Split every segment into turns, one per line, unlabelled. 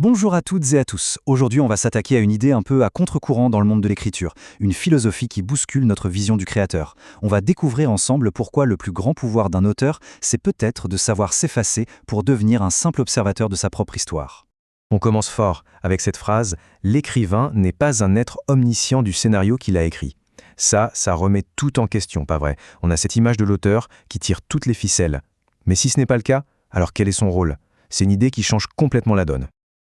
Bonjour à toutes et à tous. Aujourd'hui, on va s'attaquer à une idée un peu à contre-courant dans le monde de l'écriture, une philosophie qui bouscule notre vision du créateur. On va découvrir ensemble pourquoi le plus grand pouvoir d'un auteur, c'est peut-être de savoir s'effacer pour devenir un simple observateur de sa propre histoire.
On commence fort avec cette phrase « L'écrivain n'est pas un être omniscient du scénario qu'il a écrit ». Ça remet tout en question, pas vrai? On a cette image de l'auteur qui tire toutes les ficelles. Mais si ce n'est pas le cas, alors quel est son rôle? C'est une idée qui change complètement la donne.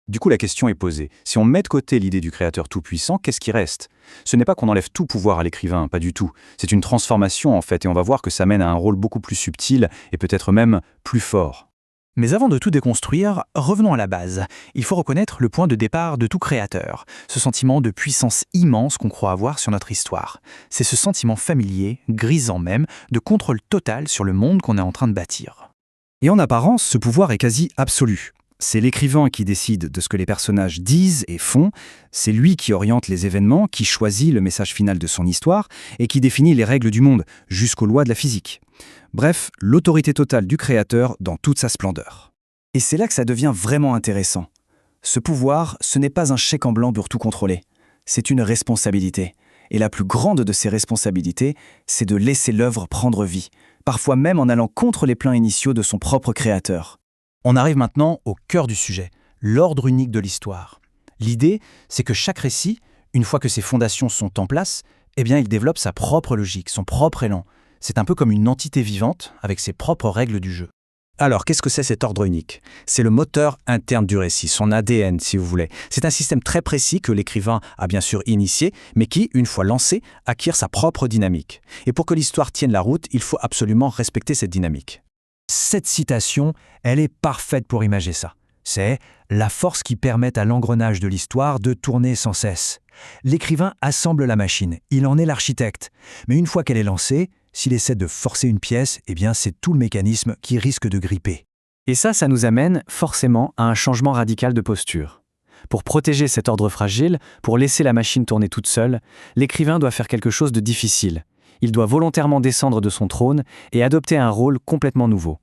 Du coup, la question est posée. Si on met de côté l'idée du créateur tout-puissant, qu'est-ce qui reste? Ce n'est pas qu'on enlève tout pouvoir à l'écrivain, pas du tout. C'est une transformation en fait, et on va voir que ça mène à un rôle beaucoup plus subtil et peut-être même plus fort.
Mais avant de tout déconstruire, revenons à la base. Il faut reconnaître le point de départ de tout créateur, ce sentiment de puissance immense qu'on croit avoir sur notre histoire. C'est ce sentiment familier, grisant même, de contrôle total sur le monde qu'on est en train de bâtir.
Et en apparence, ce pouvoir est quasi absolu. C'est l'écrivain qui décide de ce que les personnages disent et font, c'est lui qui oriente les événements, qui choisit le message final de son histoire et qui définit les règles du monde, jusqu'aux lois de la physique. Bref, l'autorité totale du créateur dans toute sa splendeur. Et c'est là que ça devient vraiment intéressant. Ce pouvoir, ce n'est pas un chèque en blanc pour tout contrôler, c'est une responsabilité. Et la plus grande de ces responsabilités, c'est de laisser l'œuvre prendre vie, parfois même en allant contre les plans initiaux de son propre créateur.
On arrive maintenant au cœur du sujet, l'ordre unique de l'histoire. L'idée, c'est que chaque récit, une fois que ses fondations sont en place, il développe sa propre logique, son propre élan. C'est un peu comme une entité vivante avec ses propres règles du jeu.
Alors, qu'est-ce que c'est cet ordre unique? C'est le moteur interne du récit, son ADN si vous voulez. C'est un système très précis que l'écrivain a bien sûr initié, mais qui, une fois lancé, acquiert sa propre dynamique. Et pour que l'histoire tienne la route, il faut absolument respecter cette dynamique.
Cette citation, elle est parfaite pour imager ça. C'est la force qui permet à l'engrenage de l'histoire de tourner sans cesse. L'écrivain assemble la machine, il en est l'architecte. Mais une fois qu'elle est lancée, s'il essaie de forcer une pièce, c'est tout le mécanisme qui risque de gripper.
Et ça nous amène forcément à un changement radical de posture. Pour protéger cet ordre fragile, pour laisser la machine tourner toute seule, l'écrivain doit faire quelque chose de difficile. Il doit volontairement descendre de son trône et adopter un rôle complètement nouveau.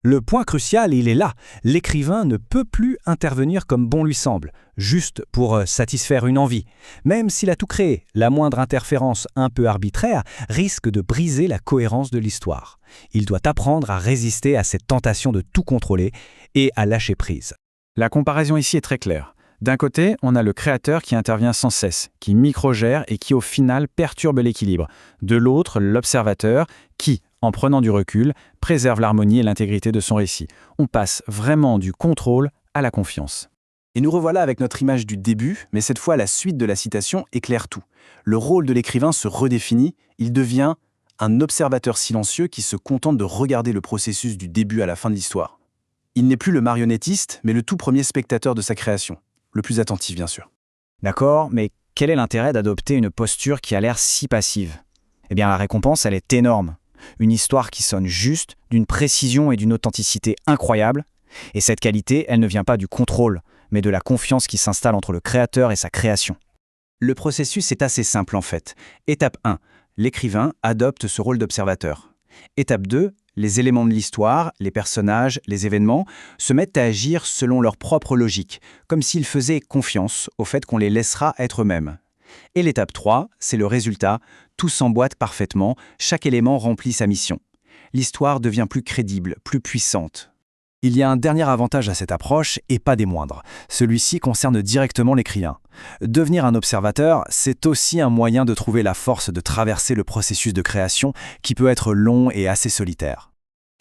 Le point crucial, il est là. L'écrivain ne peut plus intervenir comme bon lui semble, juste pour satisfaire une envie. Même s'il a tout créé, la moindre interférence un peu arbitraire risque de briser la cohérence de l'histoire. Il doit apprendre à résister à cette tentation de tout contrôler et à lâcher prise.
La comparaison ici est très claire. D'un côté, on a le créateur qui intervient sans cesse, qui microgère et qui au final perturbe l'équilibre. De l'autre, l'observateur qui, en prenant du recul, préserve l'harmonie et l'intégrité de son récit. On passe vraiment du contrôle à la confiance.
Et nous revoilà avec notre image du début, mais cette fois la suite de la citation éclaire tout. Le rôle de l'écrivain se redéfinit, il devient un observateur silencieux qui se contente de regarder le processus du début à la fin de l'histoire. Il n'est plus le marionnettiste, mais le tout premier spectateur de sa création. Le plus attentif, bien sûr.
D'accord, mais quel est l'intérêt d'adopter une posture qui a l'air si passive? La récompense, elle est énorme. Une histoire qui sonne juste, d'une précision et d'une authenticité incroyables. Et cette qualité, elle ne vient pas du contrôle, mais de la confiance qui s'installe entre le créateur et sa création.
Le processus est assez simple en fait. Étape 1, l'écrivain adopte ce rôle d'observateur. Étape 2, les éléments de l'histoire, les personnages, les événements, se mettent à agir selon leur propre logique, comme s'ils faisaient confiance au fait qu'on les laissera être eux-mêmes. Et l'étape 3, c'est le résultat, tout s'emboîte parfaitement, chaque élément remplit sa mission. L'histoire devient plus crédible, plus puissante. Il y a un dernier avantage à cette approche, et pas des moindres. Celui-ci concerne directement l'écrivain. Devenir un observateur, c'est aussi un moyen de trouver la force de traverser le processus de création qui peut être long et assez solitaire.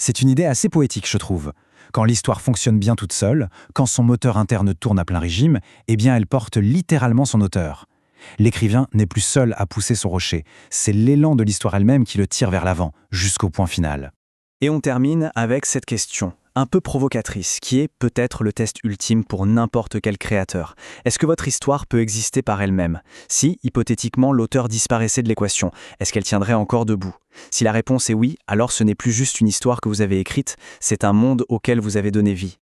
C'est une idée assez poétique, je trouve. Quand l'histoire fonctionne bien toute seule, quand son moteur interne tourne à plein régime, elle porte littéralement son auteur. L'écrivain n'est plus seul à pousser son rocher, c'est l'élan de l'histoire elle-même qui le tire vers l'avant, jusqu'au point final.
Et on termine avec cette question, un peu provocatrice, qui est peut-être le test ultime pour n'importe quel créateur. Est-ce que votre histoire peut exister par elle-même? Si, hypothétiquement, l'auteur disparaissait de l'équation, est-ce qu'elle tiendrait encore debout? Si la réponse est oui, alors ce n'est plus juste une histoire que vous avez écrite, c'est un monde auquel vous avez donné vie.